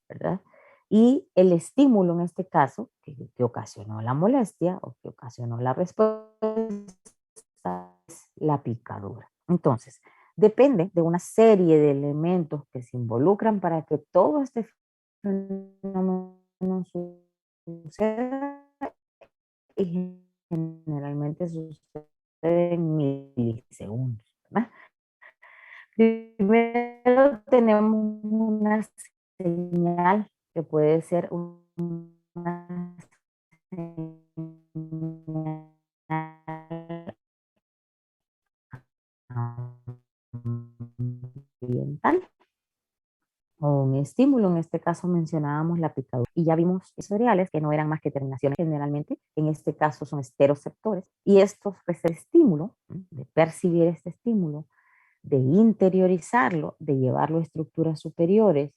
¿verdad? Y el estímulo en este caso, que ocasionó la molestia o que ocasionó la respuesta, es la picadura. Entonces, depende de una serie de elementos que se involucran para que todo este fenómeno suceda y generalmente sucede en milisegundos, ¿verdad? Primero tenemos una señal que puede ser una señal ambiental o un estímulo. En este caso mencionábamos la picadura y ya vimos sensoriales que no eran más que terminaciones generalmente, en este caso son esteroceptores, y estos, este estímulo, de percibir este estímulo, de interiorizarlo, de llevarlo a estructuras superiores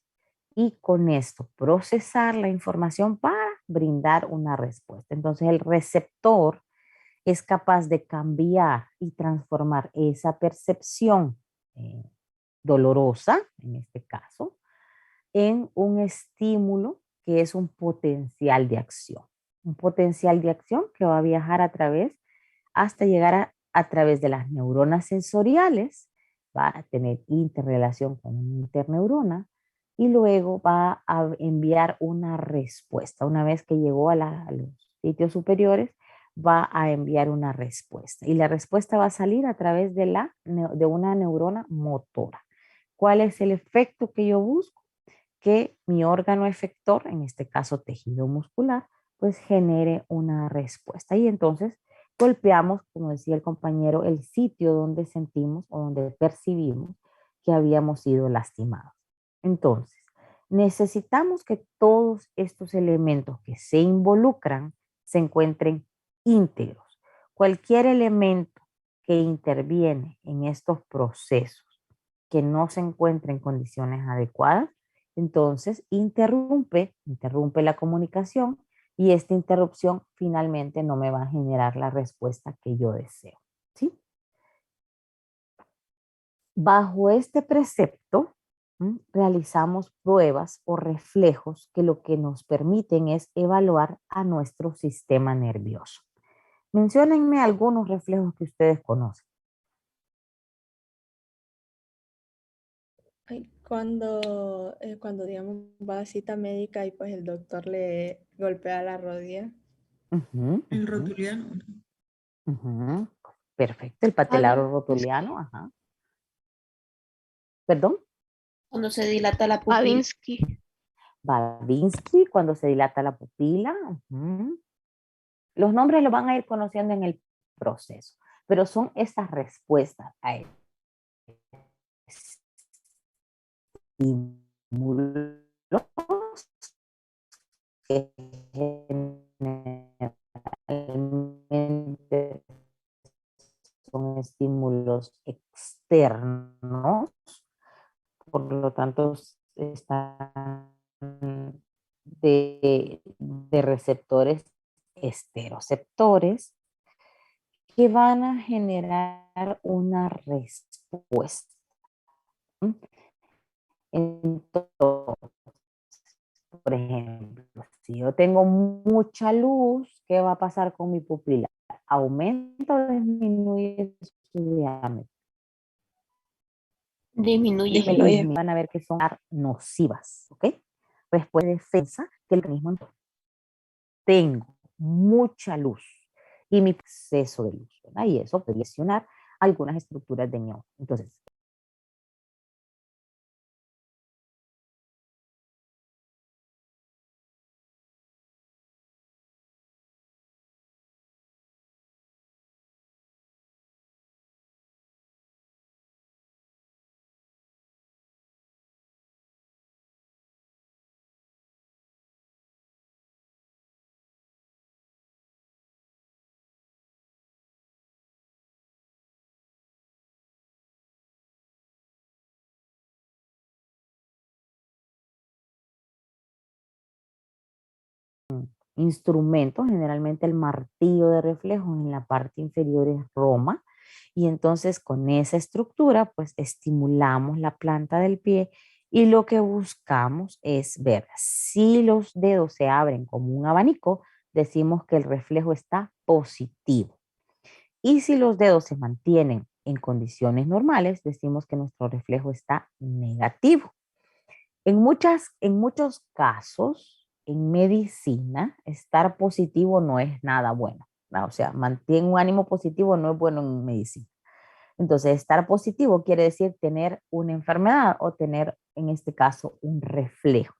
y con esto procesar la información para brindar una respuesta. Entonces el receptor es capaz de cambiar y transformar esa percepción eh, dolorosa, en este caso, en un estímulo que es un potencial de acción. Un potencial de acción que va a viajar a través hasta llegar a través de las neuronas sensoriales, va a tener interrelación con una interneurona y luego va a enviar una respuesta. Una vez que llegó a los sitios superiores, va a enviar una respuesta y la respuesta va a salir a través de una neurona motora. ¿Cuál es el efecto que yo busco? Que mi órgano efector, en este caso tejido muscular, pues genere una respuesta. Y entonces golpeamos, como decía el compañero, el sitio donde sentimos o donde percibimos que habíamos sido lastimados. Entonces, necesitamos que todos estos elementos que se involucran se encuentren íntegros. Cualquier elemento que interviene en estos procesos que no se encuentre en condiciones adecuadas, entonces interrumpe la comunicación y esta interrupción finalmente no me va a generar la respuesta que yo deseo. ¿Sí? Bajo este precepto, realizamos pruebas o reflejos que lo que nos permiten es evaluar a nuestro sistema nervioso. Menciónenme algunos reflejos que ustedes conocen. Ay, cuando, digamos, va a cita médica y pues el doctor le golpea la rodilla. Ujú, El ujú, rotuliano. ujú. Perfecto, el A ver, patelaro rotuliano, ajá. ¿Perdón? cuando se dilata la pupila. Babinski. Babinski, cuando se dilata la pupila. Ujú. Los nombres los van a ir conociendo en el proceso, pero son estas respuestas a estímulos que generalmente son estímulos externos, por lo tanto están de receptores esteroceptores que van a generar una respuesta. Entonces, por ejemplo, si yo tengo mucha luz, ¿qué va a pasar con mi pupila? ¿Aumenta o disminuye su diámetro? Disminuye. Disminuye. Van a ver que son nocivas, ¿ok? Respuesta de defensa que el organismo tengo mucha luz y mi exceso de luz, ¿verdad? Y eso puede lesionar algunas estructuras de neón. Entonces, instrumentos, generalmente el martillo de reflejo en la parte inferior es Roma, y entonces con esa estructura pues estimulamos la planta del pie Y lo que buscamos es ver si los dedos se abren como un abanico, decimos que el reflejo está positivo. Y si los dedos se mantienen en condiciones normales, decimos que nuestro reflejo está negativo. En muchos casos, en medicina, estar positivo no es nada bueno, ¿no? O sea, mantener un ánimo positivo no es bueno en medicina. Entonces, estar positivo quiere decir tener una enfermedad o tener, en este caso, un reflejo.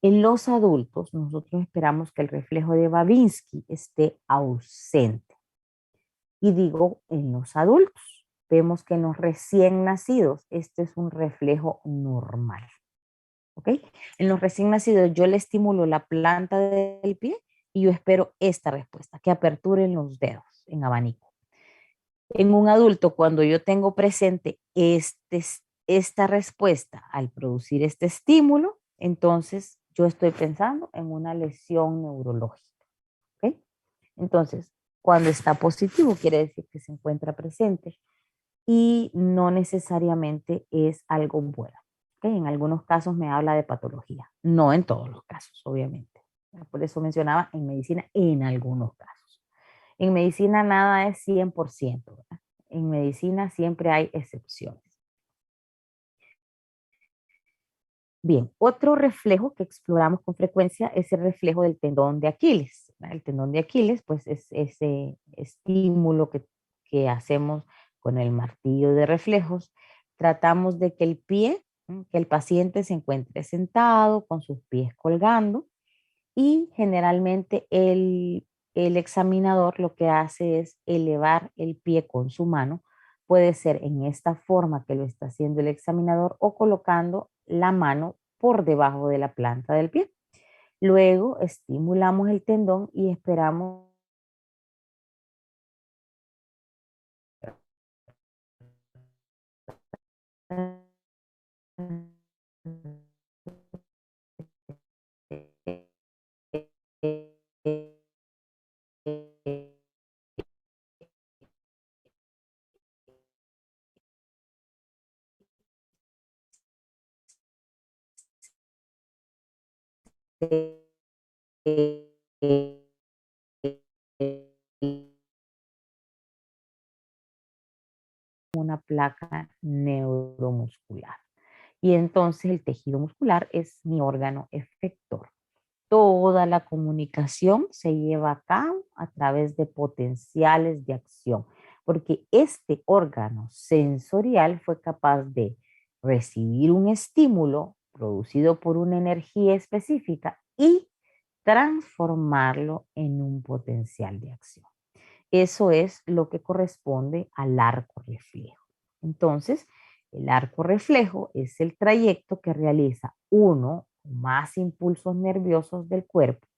En los adultos, nosotros esperamos que el reflejo de Babinski esté ausente. Y digo, en los adultos, vemos que en los recién nacidos, este es un reflejo normal. ¿Ok? En los recién nacidos, yo le estimulo la planta del pie y yo espero esta respuesta, que aperturen los dedos en abanico. En un adulto, cuando yo tengo presente esta respuesta al producir este estímulo, entonces yo estoy pensando en una lesión neurológica. ¿Ok? Entonces, cuando está positivo, quiere decir que se encuentra presente y no necesariamente es algo bueno. ¿Ok? En algunos casos me habla de patología, no en todos los casos, obviamente. Por eso mencionaba en medicina, en algunos casos. En medicina nada es 100%, ¿verdad? En medicina siempre hay excepciones. Bien, otro reflejo que exploramos con frecuencia es el reflejo del tendón de Aquiles. El tendón de Aquiles, pues es ese estímulo que hacemos con el martillo de reflejos. Tratamos de que el pie, que el paciente se encuentre sentado con sus pies colgando y generalmente el examinador lo que hace es elevar el pie con su mano. Puede ser en esta forma que lo está haciendo el examinador o colocando la mano por debajo de la planta del pie. Luego estimulamos el tendón y esperamos una placa neuromuscular. Y entonces el tejido muscular es mi órgano efector. Toda la comunicación se lleva a cabo a través de potenciales de acción, porque este órgano sensorial fue capaz de recibir un estímulo producido por una energía específica y transformarlo en un potencial de acción. Eso es lo que corresponde al arco reflejo. Entonces, el arco reflejo es el trayecto que realiza uno o más impulsos nerviosos del cuerpo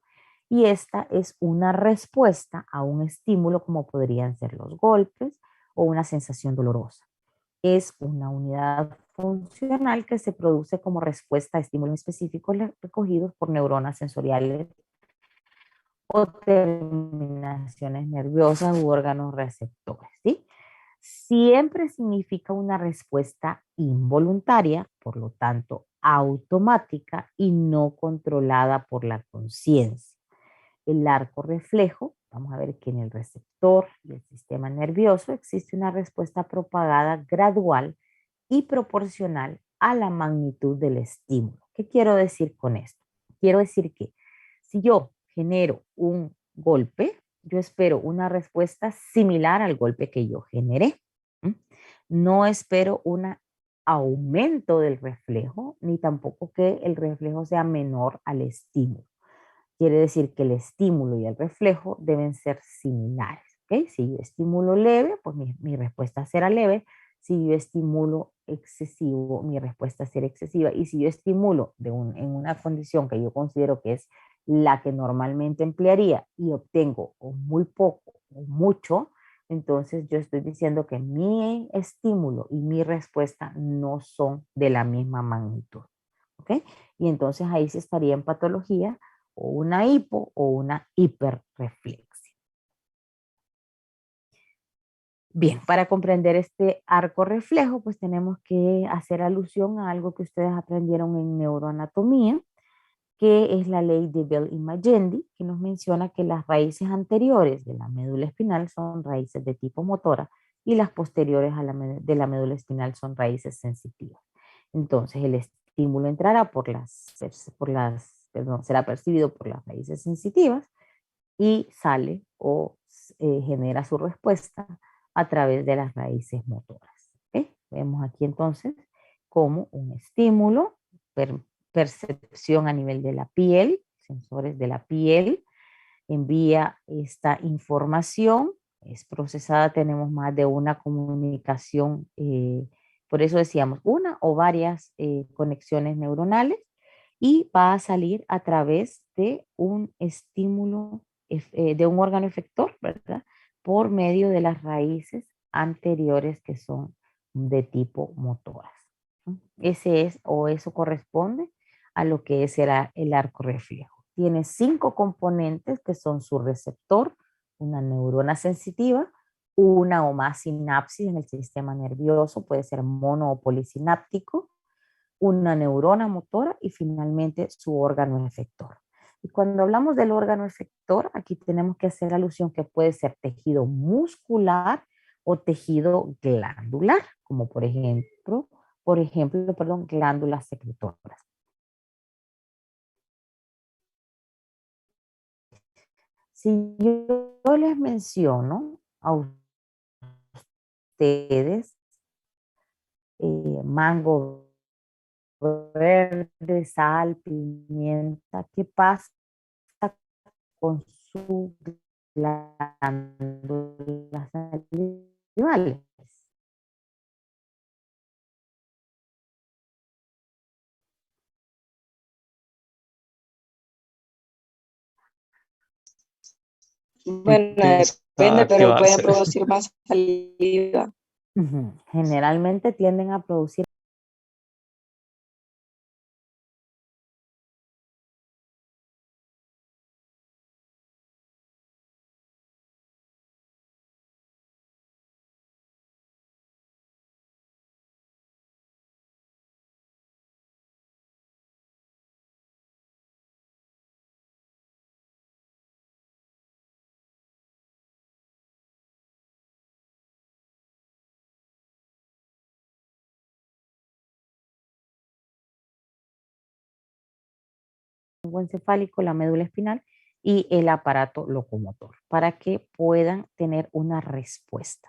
y esta es una respuesta a un estímulo como podrían ser los golpes o una sensación dolorosa. Es una unidad funcional que se produce como respuesta a estímulos específicos recogidos por neuronas sensoriales o terminaciones nerviosas u órganos receptores, ¿sí? Siempre significa una respuesta involuntaria, por lo tanto automática y no controlada por la conciencia. El arco reflejo, vamos a ver que en el receptor y el sistema nervioso existe una respuesta propagada gradual y proporcional a la magnitud del estímulo. ¿Qué quiero decir con esto? Quiero decir que si yo genero un golpe, yo espero una respuesta similar al golpe que yo generé. No espero un aumento del reflejo, ni tampoco que el reflejo sea menor al estímulo. Quiere decir que el estímulo y el reflejo deben ser similares. ¿Okay? Si yo estimulo leve, pues mi respuesta será leve. Si yo estimulo excesivo, mi respuesta será excesiva. Y si yo estimulo en una condición que yo considero que es la que normalmente emplearía y obtengo o muy poco o mucho, entonces yo estoy diciendo que mi estímulo y mi respuesta no son de la misma magnitud. ¿Ok? Y entonces ahí se estaría en patología o una hipo o una hiperreflexia. Bien, para comprender este arco reflejo, pues tenemos que hacer alusión a algo que ustedes aprendieron en neuroanatomía, que es la ley de Bell y Magendie, que nos menciona que las raíces anteriores de la médula espinal son raíces de tipo motora y las posteriores de la médula espinal son raíces sensitivas. Entonces, el estímulo entrará será percibido por las raíces sensitivas y sale o genera su respuesta a través de las raíces motoras. ¿Ok? Vemos aquí entonces como un estímulo, percepción a nivel de la piel, sensores de la piel, envía esta información, es procesada, tenemos más de una comunicación, por eso decíamos una o varias conexiones neuronales y va a salir a través de un estímulo, de un órgano efector, ¿verdad? Por medio de las raíces anteriores que son de tipo motoras. ¿No? Ese es o eso corresponde a lo que será el arco reflejo. Tiene 5 componentes que son su receptor, una neurona sensitiva, una o más sinapsis en el sistema nervioso, puede ser mono o polisináptico, una neurona motora y finalmente su órgano efector. Y cuando hablamos del órgano efector, aquí tenemos que hacer alusión que puede ser tejido muscular o tejido glandular, como por ejemplo, glándulas secretoras. Si yo les menciono a ustedes mango verde, sal, pimienta, ¿qué pasa con sus glándulas salivales? Bueno, Empieza a depende, pero pueden activarse. producir más saliva. Generalmente tienden a producir. Encefálico, la médula espinal y el aparato locomotor para que puedan tener una respuesta.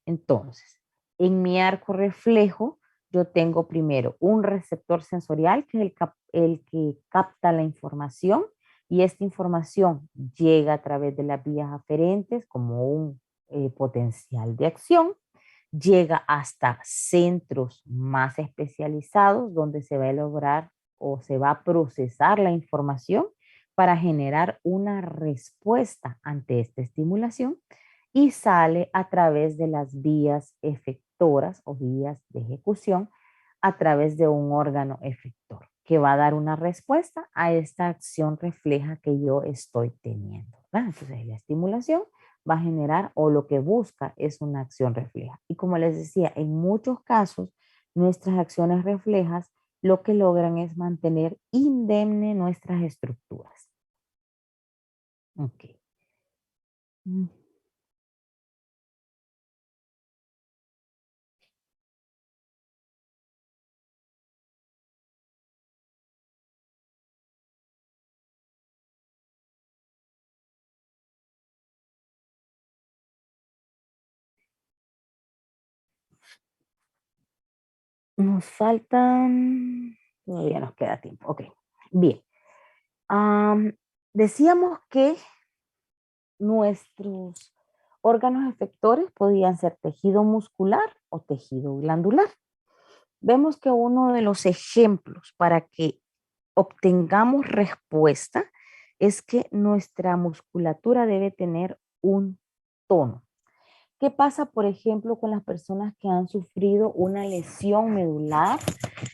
Entonces, en mi arco reflejo, yo tengo primero un receptor sensorial que es el que capta la información y esta información llega a través de las vías aferentes como un potencial de acción, llega hasta centros más especializados donde se va a lograr o se va a procesar la información para generar una respuesta ante esta estimulación y sale a través de las vías efectoras o vías de ejecución a través de un órgano efector que va a dar una respuesta a esta acción refleja que yo estoy teniendo, ¿verdad? Entonces la estimulación va a generar o lo que busca es una acción refleja. Y como les decía, en muchos casos nuestras acciones reflejas lo que logran es mantener indemne nuestras estructuras. Ok. Nos faltan, todavía nos queda tiempo. Ok, bien. Decíamos que nuestros órganos efectores podían ser tejido muscular o tejido glandular. Vemos que uno de los ejemplos para que obtengamos respuesta es que nuestra musculatura debe tener un tono. ¿Qué pasa, por ejemplo, con las personas que han sufrido una lesión medular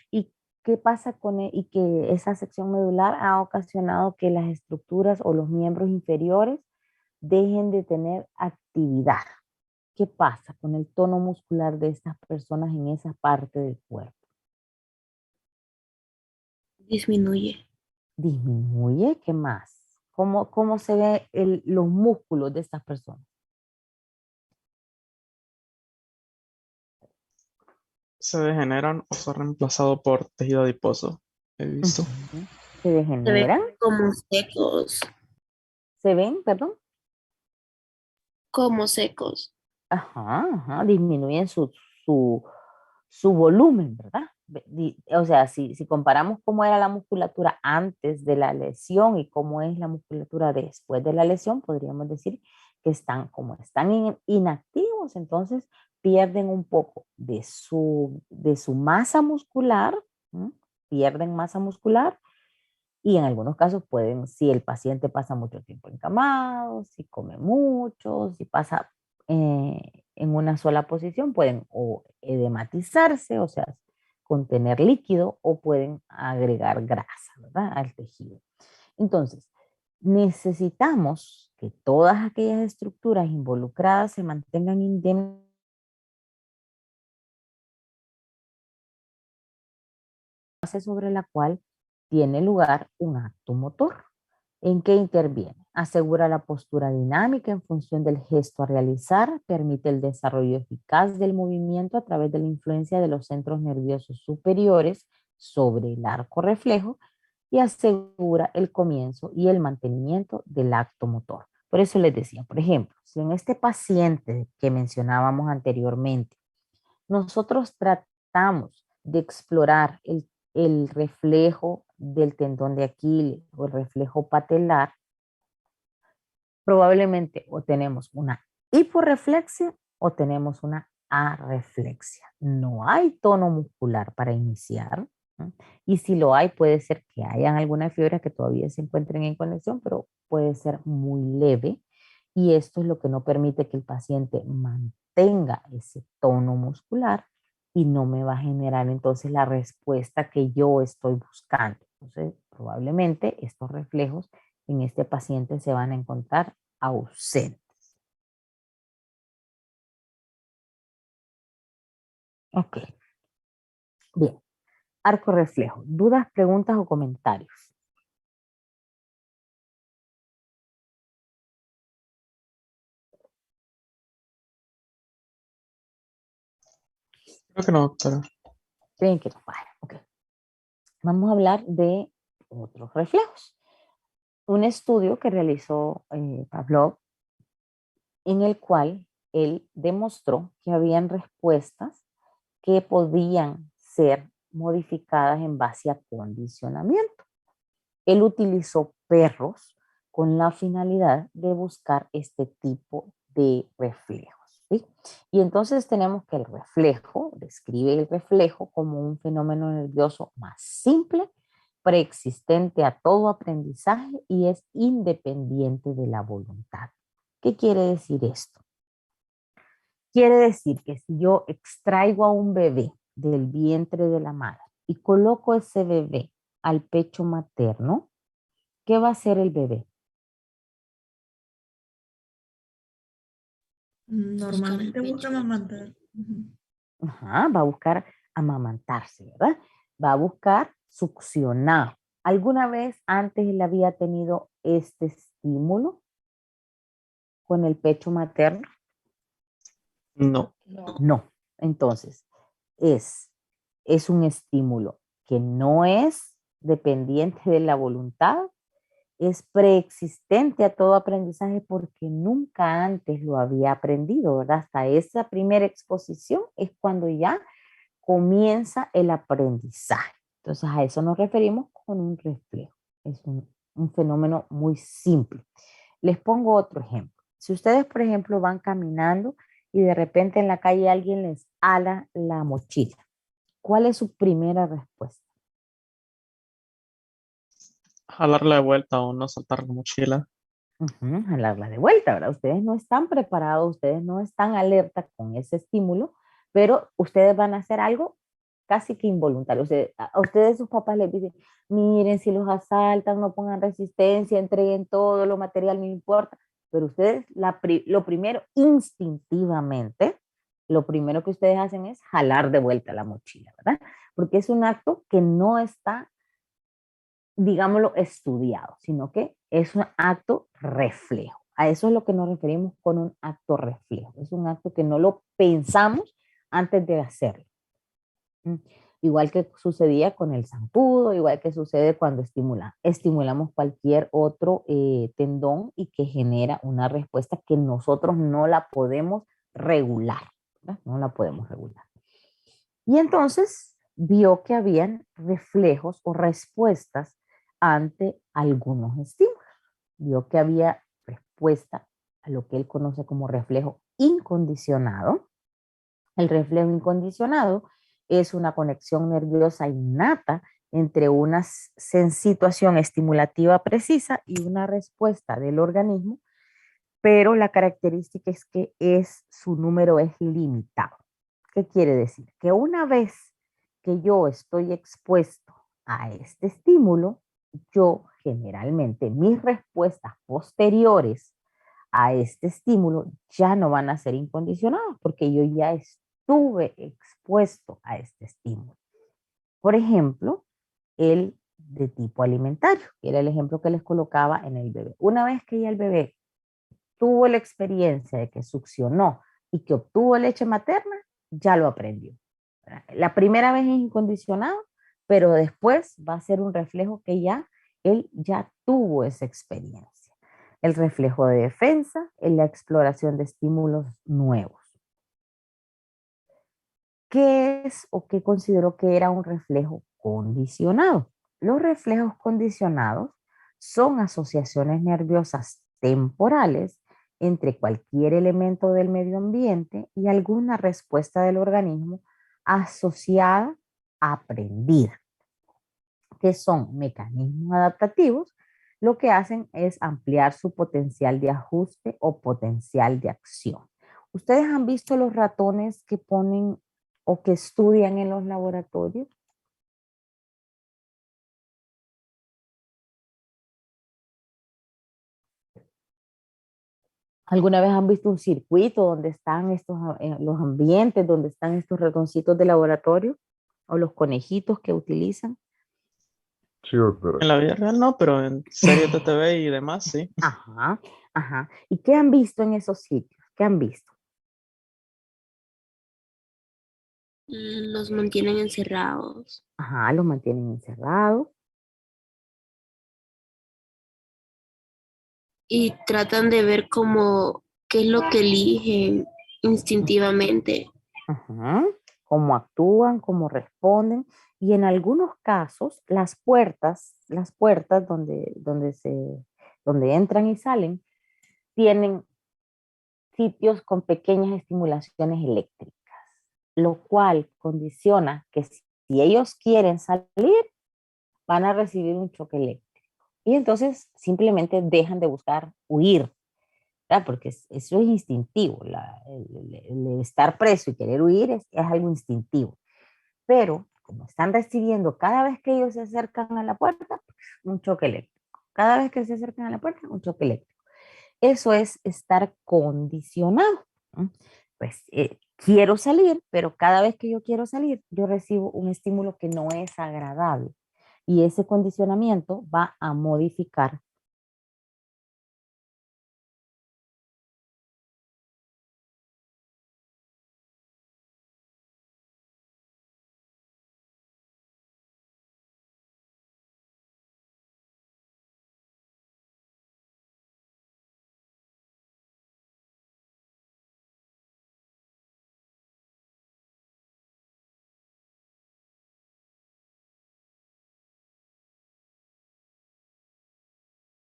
y qué pasa y que esa sección medular ha ocasionado que las estructuras o los miembros inferiores dejen de tener actividad? ¿qué pasa con el tono muscular de estas personas en esa parte del cuerpo? Disminuye. Disminuye, ¿qué más? ¿Cómo se ven los músculos de estas personas? Se degeneran o son reemplazados por tejido adiposo. He visto. Ujú. Se Se ven degeneran, como secos. se ven, perdón. Como secos. Ajá, disminuyen su, su volumen, ¿verdad? O sea, si comparamos cómo era la musculatura antes de la lesión y cómo es la musculatura después de la lesión, podríamos decir que como están inactivos, entonces pierden un poco de su masa muscular, ¿m? Pierden masa muscular y en algunos casos pueden, si el paciente pasa mucho tiempo encamado, si come mucho, si pasa en una sola posición, pueden o edematizarse, o sea, contener líquido, o pueden agregar grasa, ¿verdad? Al tejido. Entonces, necesitamos que todas aquellas estructuras involucradas se mantengan indemnes sobre la cual tiene lugar un acto motor. ¿En qué interviene? Asegura la postura dinámica en función del gesto a realizar, permite el desarrollo eficaz del movimiento a través de la influencia de los centros nerviosos superiores sobre el arco reflejo y asegura el comienzo y el mantenimiento del acto motor. Por eso les decía, por ejemplo, si en este paciente que mencionábamos anteriormente, nosotros tratamos de explorar el reflejo del tendón de Aquiles o el reflejo patelar, probablemente o tenemos una hiporreflexia o tenemos una arreflexia. No hay tono muscular para iniciar, ¿no? Y si lo hay, puede ser que hayan algunas fibras que todavía se encuentren en conexión, pero puede ser muy leve. Y esto es lo que no permite que el paciente mantenga ese tono muscular y no me va a generar entonces la respuesta que yo estoy buscando. Entonces, probablemente estos reflejos en este paciente se van a encontrar ausentes. Ok, bien. Arco reflejo. ¿Dudas, preguntas o comentarios? Creo que no, doctora. ¿Creen que no? Vale, ok. Vamos a hablar de otros reflejos. Un estudio que realizó Pavlov, en el cual él demostró que habían respuestas que podían ser modificadas en base a condicionamiento. Él utilizó perros con la finalidad de buscar este tipo de reflejos, ¿sí? Y entonces tenemos que el reflejo, describe el reflejo como un fenómeno nervioso más simple, preexistente a todo aprendizaje y es independiente de la voluntad. ¿Qué quiere decir esto? Quiere decir que si yo extraigo a un bebé del vientre de la madre y coloco ese bebé al pecho materno, ¿qué va a hacer el bebé? Normalmente Buscar el busca pecho. amamantar. Ujú. Ajá, va a buscar amamantarse, ¿verdad? Va a buscar succionar. ¿Alguna vez antes él había tenido este estímulo con el pecho materno? No. No. No. Entonces, es, es un estímulo que no es dependiente de la voluntad, es preexistente a todo aprendizaje porque nunca antes lo había aprendido, ¿verdad? Hasta esa primera exposición es cuando ya comienza el aprendizaje. Entonces a eso nos referimos con un reflejo. Es un fenómeno muy simple. Les pongo otro ejemplo. Si ustedes, por ejemplo, van caminando y de repente en la calle alguien les ala la mochila, ¿cuál es su primera respuesta? Jalarla de vuelta o no soltar la mochila. Jalarla de vuelta, ¿verdad? Ustedes no están preparados, ustedes no están alerta con ese estímulo, pero ustedes van a hacer algo casi que involuntario. A ustedes sus papás les dicen, miren, si los asaltan, no pongan resistencia, entreguen todo lo material, no importa. pero ustedes lo primero, instintivamente, lo primero que ustedes hacen es jalar de vuelta la mochila, ¿verdad? Porque es un acto que no está, digámoslo, estudiado, sino que es un acto reflejo. A eso es lo que nos referimos con un acto reflejo. Es un acto que no lo pensamos antes de hacerlo. Igual que sucedía con el zancudo, igual que sucede cuando estimulamos cualquier otro tendón y que genera una respuesta que nosotros no la podemos regular, ¿verdad? No la podemos regular. Y entonces vio que habían reflejos o respuestas ante algunos estímulos. Vio que había respuesta a lo que él conoce como reflejo incondicionado. El reflejo incondicionado es una conexión nerviosa innata entre una situación estimulativa precisa y una respuesta del organismo, pero la característica es que su número es limitado. ¿Qué quiere decir? Que una vez que yo estoy expuesto a este estímulo, yo generalmente mis respuestas posteriores a este estímulo ya no van a ser incondicionadas porque yo ya estuve expuesto a este estímulo. Por ejemplo, el de tipo alimentario, que era el ejemplo que les colocaba en el bebé. Una vez que ya el bebé tuvo la experiencia de que succionó y que obtuvo leche materna, ya lo aprendió. La primera vez es incondicionado, pero después va a ser un reflejo que ya él ya tuvo esa experiencia. El reflejo de defensa es la exploración de estímulos nuevos. ¿Qué es o qué considero que era un reflejo condicionado? Los reflejos condicionados son asociaciones nerviosas temporales entre cualquier elemento del medio ambiente y alguna respuesta del organismo asociada, aprendida, que son mecanismos adaptativos. Lo que hacen es ampliar su potencial de ajuste o potencial de acción. ¿Ustedes han visto los ratones que ponen o que estudian en los laboratorios? ¿Alguna vez han visto un circuito donde están los ambientes, donde están estos ratoncitos de laboratorio o los conejitos que utilizan? Sí, doctora. En la vida real no, pero en series de TV y demás, sí. Ajá, ajá. ¿Y qué han visto en esos sitios? ¿Qué han visto? Los mantienen encerrados. Ajá, los mantienen encerrados. Y tratan de ver cómo qué es lo que eligen instintivamente. Ajá. Cómo actúan, cómo responden. Y en algunos casos, las puertas donde entran y salen, tienen sitios con pequeñas estimulaciones eléctricas, lo cual condiciona que si ellos quieren salir, van a recibir un choque eléctrico. Y entonces simplemente dejan de buscar huir, ¿verdad? Porque eso es instintivo. El estar preso y querer huir es algo instintivo. Pero como están recibiendo cada vez que ellos se acercan a la puerta, un choque eléctrico. Cada vez que se acercan a la puerta, un choque eléctrico. Eso es estar condicionado. Pues quiero salir, pero cada vez que yo quiero salir, yo recibo un estímulo que no es agradable. Y ese condicionamiento va a modificar.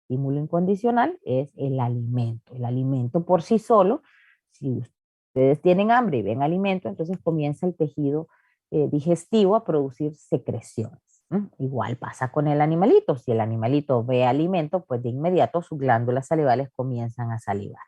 Estímulo incondicional es el alimento. El alimento por sí solo, si ustedes tienen hambre y ven alimento, entonces comienza el tejido digestivo a producir secreciones. Igual pasa con el animalito. Si el animalito ve alimento, pues de inmediato sus glándulas salivales comienzan a salivar.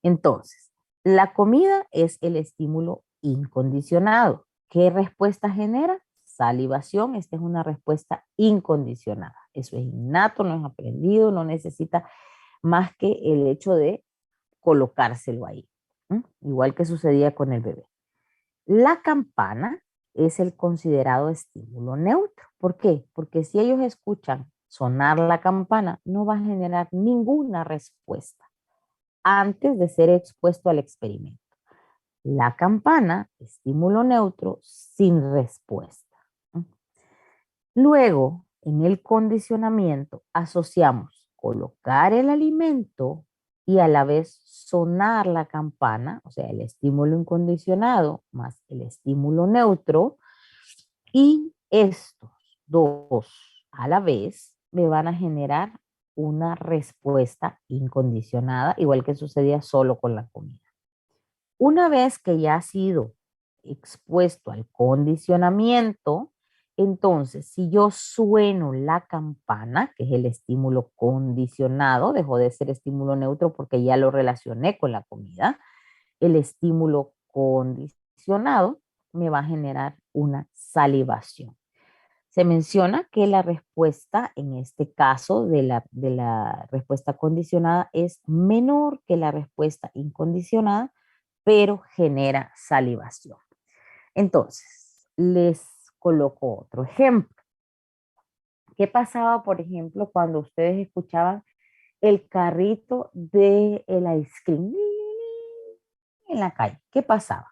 Entonces, la comida es el estímulo incondicionado. ¿Qué respuesta genera? Salivación. Esta es una respuesta incondicionada. Eso es innato, no es aprendido, no necesita más que el hecho de colocárselo ahí. Igual que sucedía con el bebé. La campana es el considerado estímulo neutro. ¿Por qué? Porque si ellos escuchan sonar la campana, no va a generar ninguna respuesta antes de ser expuesto al experimento. La campana, estímulo neutro, sin respuesta. Luego, en el condicionamiento, asociamos colocar el alimento y a la vez sonar la campana, o sea, el estímulo incondicionado más el estímulo neutro, y estos dos a la vez me van a generar una respuesta incondicionada, igual que sucedía solo con la comida. Una vez que ya ha sido expuesto al condicionamiento, entonces si yo sueno la campana, que es el estímulo condicionado, dejó de ser estímulo neutro porque ya lo relacioné con la comida, el estímulo condicionado me va a generar una salivación. Se menciona que la respuesta, en este caso de la respuesta condicionada, es menor que la respuesta incondicionada, pero genera salivación. Entonces, les coloco otro ejemplo. ¿Qué pasaba, por ejemplo, cuando ustedes escuchaban el carrito del ice cream en la calle? ¿Qué pasaba?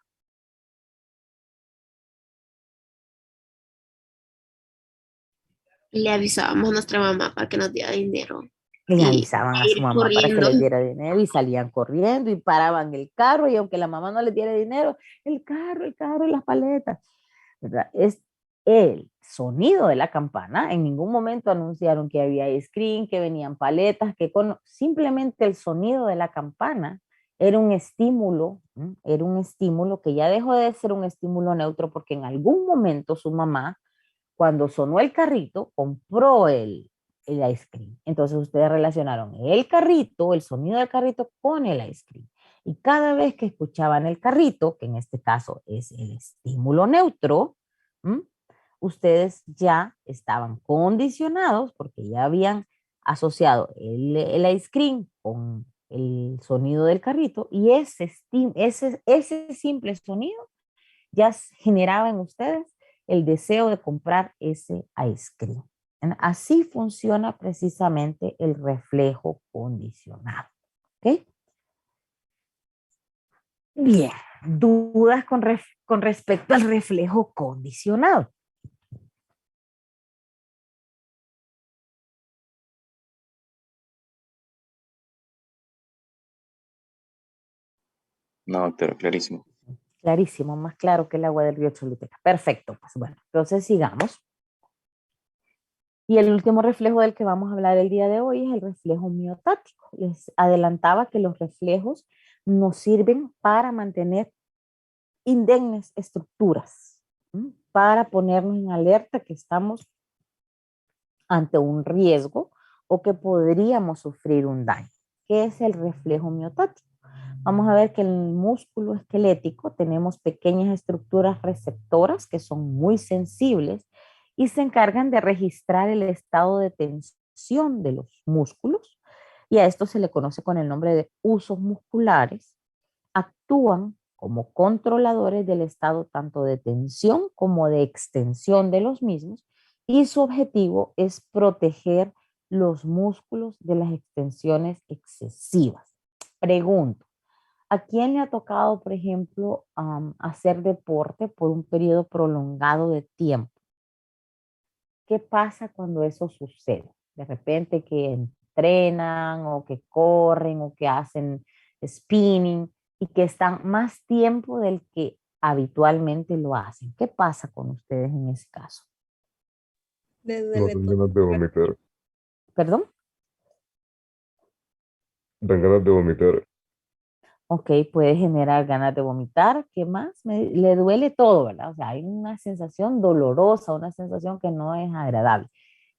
Le avisábamos a nuestra mamá para que nos diera dinero Le y avisaban a su ir mamá para que les corriendo. diera dinero y salían corriendo y paraban el carro y aunque la mamá no les diera dinero, el carro y las paletas, ¿verdad? Es el sonido de la campana. En ningún momento anunciaron que había ice cream, que venían paletas, simplemente el sonido de la campana era un estímulo, era un estímulo que ya dejó de ser un estímulo neutro porque en algún momento su mamá, cuando sonó el carrito, compró el ice cream. Entonces ustedes relacionaron el carrito, el sonido del carrito con el ice cream. Y cada vez que escuchaban el carrito, que en este caso es el estímulo neutro, ustedes ya estaban condicionados porque ya habían asociado el ice cream con el sonido del carrito y ese simple sonido ya generaba en ustedes el deseo de comprar ese ice cream. Así funciona precisamente el reflejo condicionado. ¿Ok? Bien, dudas con respecto al reflejo condicionado. No, doctora, clarísimo. Clarísimo, más claro que el agua del río Choluteca. Perfecto, pues bueno, entonces sigamos. Y el último reflejo del que vamos a hablar el día de hoy es el reflejo miotático. Les adelantaba que los reflejos nos sirven para mantener indemnes estructuras, para ponernos en alerta que estamos ante un riesgo o que podríamos sufrir un daño. ¿Qué es el reflejo miotático? Vamos a ver que en el músculo esquelético tenemos pequeñas estructuras receptoras que son muy sensibles y se encargan de registrar el estado de tensión de los músculos, y a esto se le conoce con el nombre de usos musculares. Actúan como controladores del estado tanto de tensión como de extensión de los mismos, y su objetivo es proteger los músculos de las extensiones excesivas. Pregunto, ¿a quién le ha tocado, por ejemplo, hacer deporte por un periodo prolongado de tiempo? ¿Qué pasa cuando eso sucede? De repente que entrenan o que corren o que hacen spinning y que están más tiempo del que habitualmente lo hacen. ¿Qué pasa con ustedes en ese caso? No dan ganas de vomitar. ¿Perdón? Dan ganas de vomitar. Ok, puede generar ganas de vomitar. ¿Qué más? Le duele todo, ¿verdad? O sea, hay una sensación dolorosa, una sensación que no es agradable.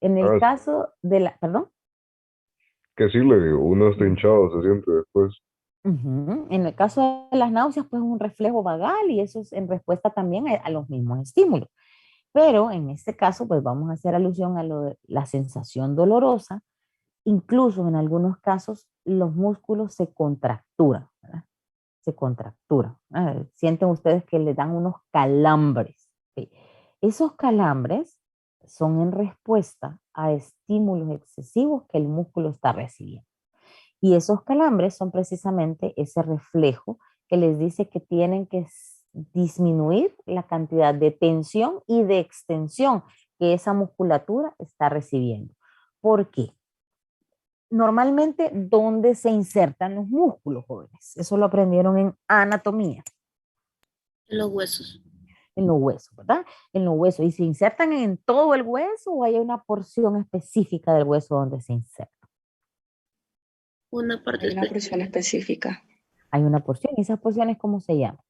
En el Ah, caso de la, perdón. que sí, le digo, uno está hinchado, se siente después. En el caso de las náuseas, pues es un reflejo vagal y eso es en respuesta también a los mismos estímulos. Pero en este caso, pues vamos a hacer alusión a la sensación dolorosa. Incluso en algunos casos los músculos se contracturan, ¿verdad? Se contracturan. Sienten ustedes que le dan unos calambres. ¿Sí? Esos calambres son en respuesta a estímulos excesivos que el músculo está recibiendo. Y esos calambres son precisamente ese reflejo que les dice que tienen que disminuir la cantidad de tensión y de extensión que esa musculatura está recibiendo. ¿Por qué? Normalmente, ¿dónde se insertan los músculos, jóvenes? Eso lo aprendieron en anatomía. En los huesos. En los huesos, ¿verdad? En los huesos. ¿Y se insertan en todo el hueso o hay una porción específica del hueso donde se insertan? Una parte Hay una específica. porción específica. Hay una porción. ¿Y esas porciones cómo se llaman?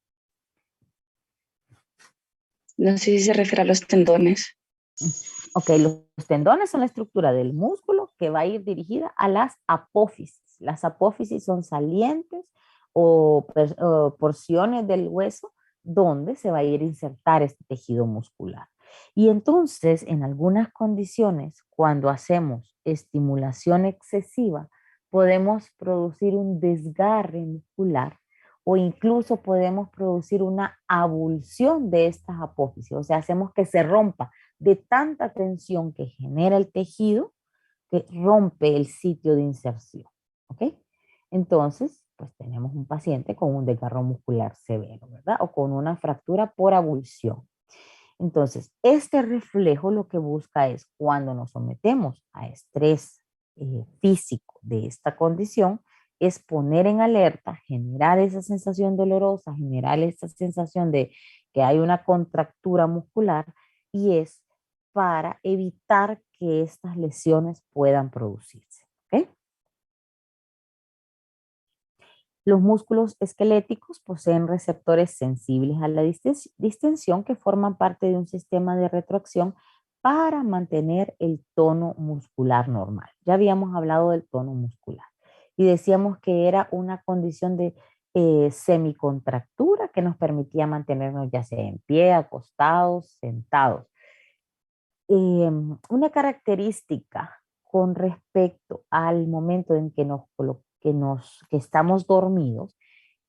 No sé si se refiere a los tendones. Ok, los tendones son la estructura del músculo que va a ir dirigida a las apófisis. Las apófisis son salientes o porciones del hueso donde se va a ir a insertar este tejido muscular. Y entonces, en algunas condiciones, cuando hacemos estimulación excesiva, podemos producir un desgarre muscular o incluso podemos producir una avulsión de estas apófisis, o sea, hacemos que se rompa de tanta tensión que genera el tejido que rompe el sitio de inserción, ¿ok? Entonces, pues tenemos un paciente con un desgarro muscular severo, ¿verdad? O con una fractura por avulsión. Entonces, este reflejo lo que busca es cuando nos sometemos a estrés físico de esta condición, es poner en alerta, generar esa sensación dolorosa, generar esa sensación de que hay una contractura muscular y es para evitar que estas lesiones puedan producirse. ¿Ok? Los músculos esqueléticos poseen receptores sensibles a la distensión que forman parte de un sistema de retroacción para mantener el tono muscular normal. Ya habíamos hablado del tono muscular y decíamos que era una condición de semicontractura que nos permitía mantenernos ya sea en pie, acostados, sentados. Una característica con respecto al momento en que estamos dormidos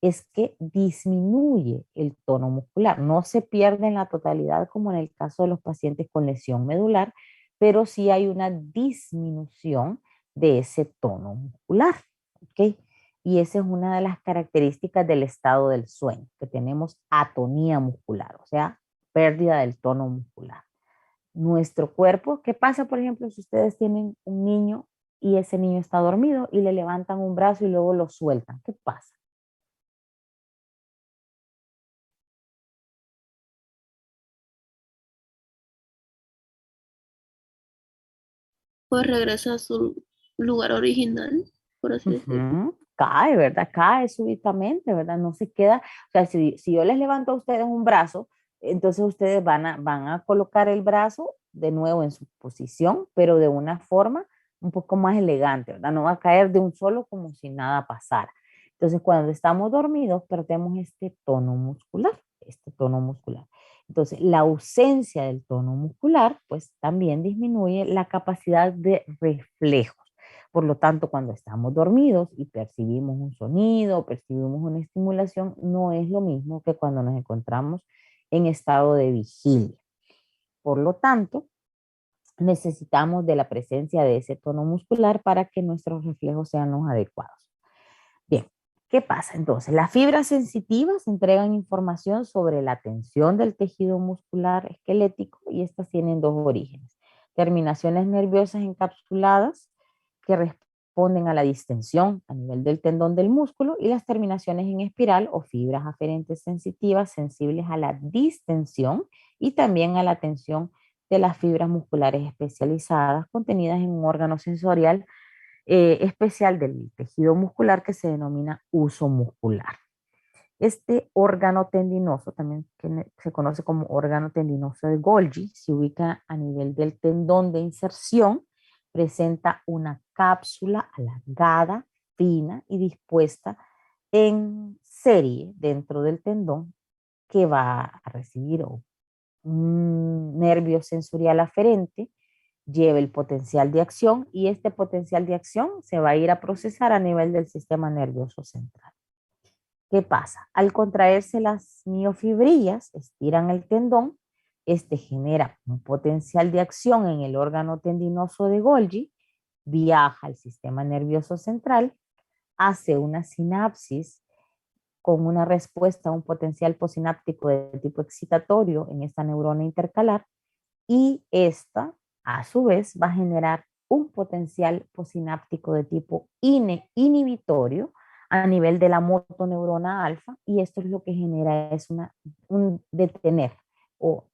es que disminuye el tono muscular. No se pierde en la totalidad como en el caso de los pacientes con lesión medular, pero sí hay una disminución de ese tono muscular. ¿Ok? Y esa es una de las características del estado del sueño, que tenemos atonía muscular, o sea, pérdida del tono muscular. Nuestro cuerpo, ¿qué pasa, por ejemplo, si ustedes tienen un niño y ese niño está dormido y le levantan un brazo y luego lo sueltan? ¿Qué pasa? Pues regresa a su lugar original, por así decirlo. Cae, ¿verdad? Cae súbitamente, ¿verdad? No se queda, o sea, si yo les levanto a ustedes un brazo, entonces ustedes van a colocar el brazo de nuevo en su posición, pero de una forma un poco más elegante, ¿verdad? No va a caer de un solo como si nada pasara. Entonces, cuando estamos dormidos, perdemos este tono muscular, este tono muscular. Entonces, la ausencia del tono muscular, pues también disminuye la capacidad de reflejos. Por lo tanto, cuando estamos dormidos y percibimos un sonido, percibimos una estimulación, no es lo mismo que cuando nos encontramos en estado de vigilia. Por lo tanto, necesitamos de la presencia de ese tono muscular para que nuestros reflejos sean los adecuados. Bien, ¿qué pasa? Entonces, las fibras sensitivas entregan información sobre la tensión del tejido muscular esquelético y estas tienen dos orígenes. Terminaciones nerviosas encapsuladas que responden a la distensión a nivel del tendón del músculo y las terminaciones en espiral o fibras aferentes sensitivas sensibles a la distensión y también a la tensión de las fibras musculares especializadas contenidas en un órgano sensorial especial del tejido muscular que se denomina huso muscular. Este órgano tendinoso, también que se conoce como órgano tendinoso de Golgi, se ubica a nivel del tendón de inserción, presenta una cápsula alargada, fina y dispuesta en serie dentro del tendón que va a recibir un nervio sensorial aferente lleve el potencial de acción y este potencial de acción se va a ir a procesar a nivel del sistema nervioso central. ¿Qué pasa? Al contraerse las miofibrillas, estiran el tendón, este genera un potencial de acción en el órgano tendinoso de Golgi, viaja al sistema nervioso central, hace una sinapsis con una respuesta a un potencial posináptico de tipo excitatorio en esta neurona intercalar y esta, a su vez, va a generar un potencial posináptico de tipo inhibitorio a nivel de la motoneurona alfa y esto es lo que genera es un detener o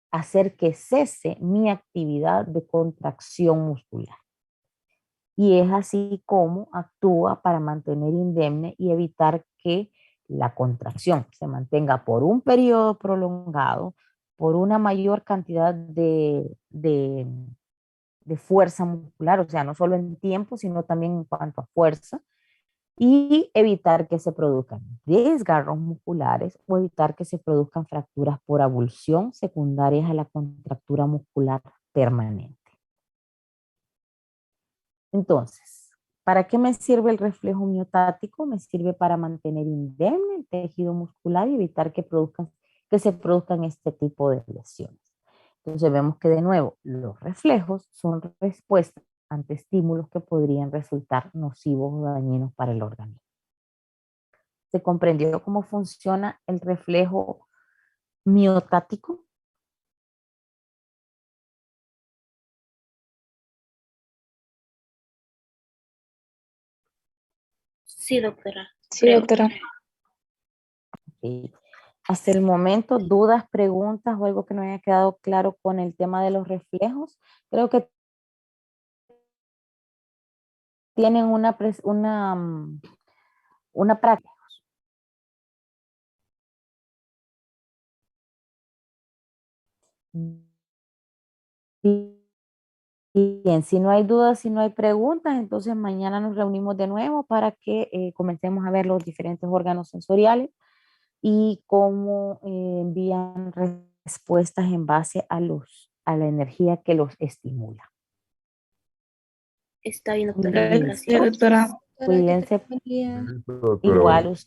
hacer que cese mi actividad de contracción muscular. Y es así como actúa para mantener indemne y evitar que la contracción se mantenga por un periodo prolongado, por una mayor cantidad de fuerza muscular, o sea, no solo en tiempo, sino también en cuanto a fuerza, y evitar que se produzcan desgarros musculares o evitar que se produzcan fracturas por avulsión secundarias a la contractura muscular permanente. Entonces, ¿para qué me sirve el reflejo miotático? Me sirve para mantener indemne el tejido muscular y evitar que se produzcan este tipo de lesiones. Entonces vemos que de nuevo los reflejos son respuestas ante estímulos que podrían resultar nocivos o dañinos para el organismo. ¿Se comprendió cómo funciona el reflejo miotático? Sí, doctora. Sí, Creo. doctora. Okay. Hasta el momento, dudas, preguntas o algo que no haya quedado claro con el tema de los reflejos. Creo que tienen una práctica. Bien, si no hay dudas, si no hay preguntas, entonces mañana nos reunimos de nuevo para que comencemos a ver los diferentes órganos sensoriales y cómo envían respuestas en base a la energía que los estimula. Está bien, doctora. Listo. Gracias, doctora. Doctora, que Cuídense tenga buen día. Listo, doctora. igual